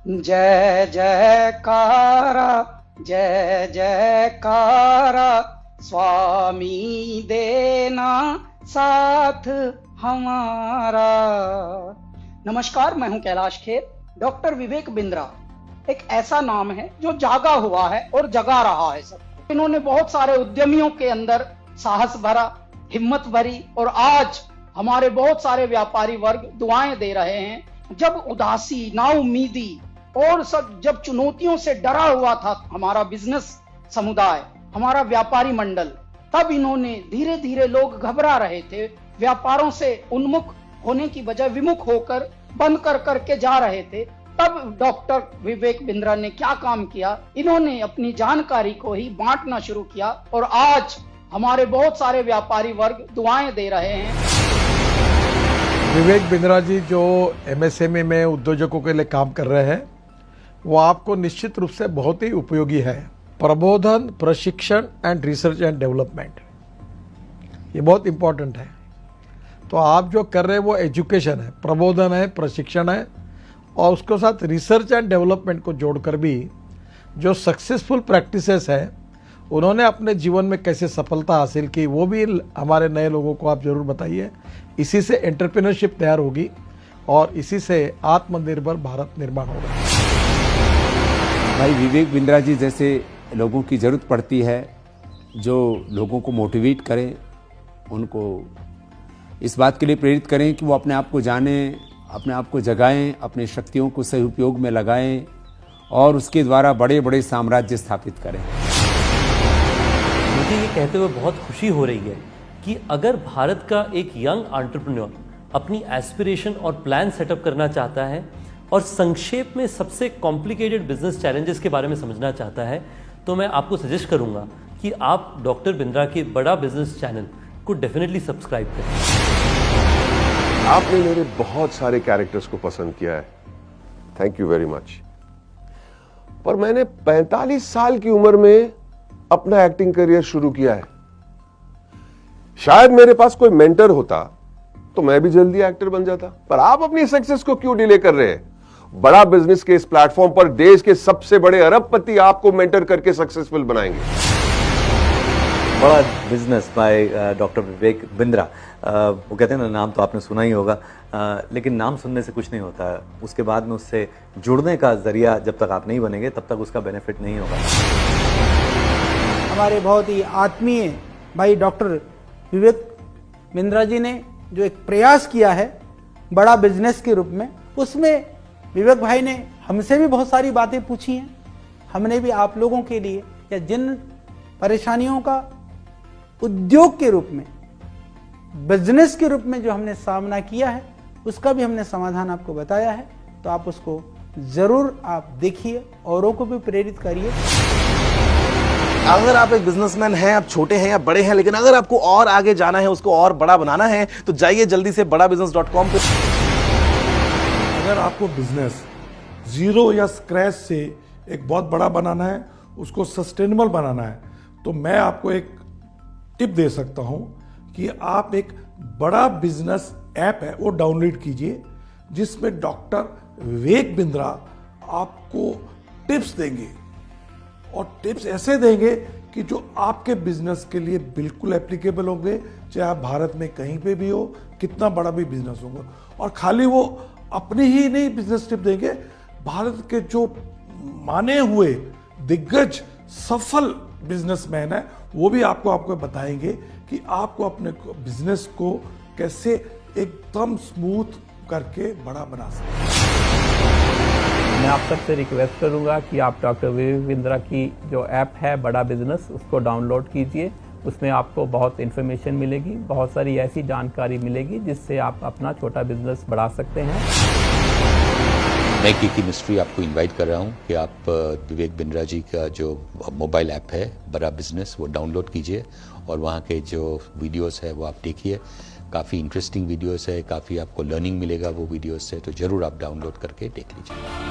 जय जयकारा जय जयकारा स्वामी देना साथ हमारा। नमस्कार, मैं हूं कैलाश खेर। डॉक्टर विवेक बिंद्रा एक ऐसा नाम है जो जागा हुआ है और जगा रहा है सबको। इन्होंने बहुत सारे उद्यमियों के अंदर साहस भरा, हिम्मत भरी और आज हमारे बहुत सारे व्यापारी वर्ग दुआएं दे रहे हैं। जब उदासी, नाउमीदी और सब जब चुनौतियों से डरा हुआ था हमारा बिजनेस समुदाय, हमारा व्यापारी मंडल, तब इन्होंने धीरे धीरे लोग घबरा रहे थे, व्यापारों से उन्मुख होने की बजाय विमुख होकर बंद कर करके जा रहे थे। तब डॉक्टर विवेक बिंद्रा ने क्या काम किया, इन्होंने अपनी जानकारी को ही बांटना शुरू किया और आज हमारे बहुत सारे व्यापारी वर्ग दुआएं दे रहे हैं। विवेक बिंद्रा जी जो एमएसएमई में उद्योजकों के लिए काम कर रहे हैं, वो आपको निश्चित रूप से बहुत ही उपयोगी है। प्रबोधन, प्रशिक्षण एंड रिसर्च एंड डेवलपमेंट, ये बहुत इंपॉर्टेंट है। तो आप जो कर रहे हैं वो एजुकेशन है, प्रबोधन है, प्रशिक्षण है और उसके साथ रिसर्च एंड डेवलपमेंट को जोड़कर भी जो सक्सेसफुल प्रैक्टिसेस है उन्होंने अपने जीवन में कैसे सफलता हासिल की वो भी हमारे नए लोगों को आप जरूर बताइए। इसी से एंटरप्रेन्योरशिप तैयार होगी और इसी से आत्मनिर्भर भारत निर्माण होगा। भाई विवेक बिंद्रा जी जैसे लोगों की ज़रूरत पड़ती है, जो लोगों को मोटिवेट करें, उनको इस बात के लिए प्रेरित करें कि वो अपने आप को जानें, अपने आप को जगाएं, अपने शक्तियों को सही उपयोग में लगाएं और उसके द्वारा बड़े बड़े साम्राज्य स्थापित करें। मुझे ये कहते हुए बहुत खुशी हो रही है कि अगर भारत का एक यंग एंटरप्रेन्योर अपनी एस्पिरेशन और प्लान सेटअप करना चाहता है और संक्षेप में सबसे कॉम्प्लिकेटेड बिजनेस चैलेंजेस के बारे में समझना चाहता है, तो मैं आपको सजेस्ट करूंगा कि आप डॉक्टर बिंद्रा के बड़ा बिजनेस चैनल को डेफिनेटली सब्सक्राइब करें। आपने मेरे बहुत सारे कैरेक्टर्स को पसंद किया है, थैंक यू वेरी मच। पर मैंने 45 साल की उम्र में अपना एक्टिंग करियर शुरू किया है। शायद मेरे पास कोई मेंटर होता तो मैं भी जल्दी एक्टर बन जाता। पर आप अपनी सक्सेस को क्यों डिले कर रहे हैं? बड़ा बिजनेस के इस प्लेटफॉर्म पर देश के सबसे बड़े अरबपति आपको मेंटर करके सक्सेसफुल बनाएंगे। बड़ा business by doctor Vivek Bindra. वो कहते हैं ना, नाम तो आपने सुना ही होगा, लेकिन नाम सुनने से कुछ नहीं होता है। उसके बाद में उससे जुड़ने का जरिया जब तक आप नहीं बनेंगे तब तक उसका बेनिफिट नहीं होगा। हमारे बहुत ही आत्मीय भाई डॉक्टर विवेक बिंद्रा जी ने जो एक प्रयास किया है बड़ा बिजनेस के रूप में, उसमें विवेक भाई ने हमसे भी बहुत सारी बातें पूछी हैं। हमने भी आप लोगों के लिए या जिन परेशानियों का उद्योग के रूप में, बिजनेस के रूप में जो हमने सामना किया है, उसका भी हमने समाधान आपको बताया है। तो आप उसको जरूर आप देखिए, औरों को भी प्रेरित करिए। अगर आप एक बिजनेसमैन हैं, आप छोटे हैं या बड़े हैं, लेकिन अगर आपको और आगे जाना है, उसको और बड़ा बनाना है, तो जाइए जल्दी से badabusiness.com पे। अगर आपको बिजनेस जीरो या स्क्रैच से एक बहुत बड़ा बनाना है, उसको सस्टेनेबल बनाना है, तो मैं आपको एक टिप दे सकता हूं कि आप एक बड़ा बिजनेस ऐप है वो डाउनलोड कीजिए, जिसमें डॉक्टर विवेक बिंद्रा आपको टिप्स देंगे और टिप्स ऐसे देंगे कि जो आपके बिजनेस के लिए बिल्कुल एप्लीकेबल होंगे, चाहे आप भारत में कहीं पे भी हो, कितना बड़ा भी बिजनेस होगा। और खाली वो अपने ही नहीं बिजनेस टिप देंगे, भारत के जो माने हुए दिग्गज सफल बिजनेसमैन है वो भी आपको बताएंगे कि आपको अपने बिजनेस को कैसे एकदम स्मूथ करके बड़ा बना सकते। मैं आप सबसे रिक्वेस्ट करूंगा कि आप डॉक्टर विवेक बिंद्रा की जो ऐप है बड़ा बिजनेस, उसको डाउनलोड कीजिए। उसमें आपको बहुत इन्फॉर्मेशन मिलेगी, बहुत सारी ऐसी जानकारी मिलेगी जिससे आप अपना छोटा बिजनेस बढ़ा सकते हैं। मैं की मिस्ट्री आपको इनवाइट कर रहा हूं कि आप विवेक बिंद्रा जी का जो मोबाइल ऐप है बड़ा बिजनेस, वो डाउनलोड कीजिए और वहाँ के जो वीडियोस है वो आप देखिए। काफ़ी इंटरेस्टिंग वीडियोस है, काफ़ी आपको लर्निंग मिलेगा वो वीडियोस से, तो ज़रूर आप डाउनलोड करके देख लीजिए।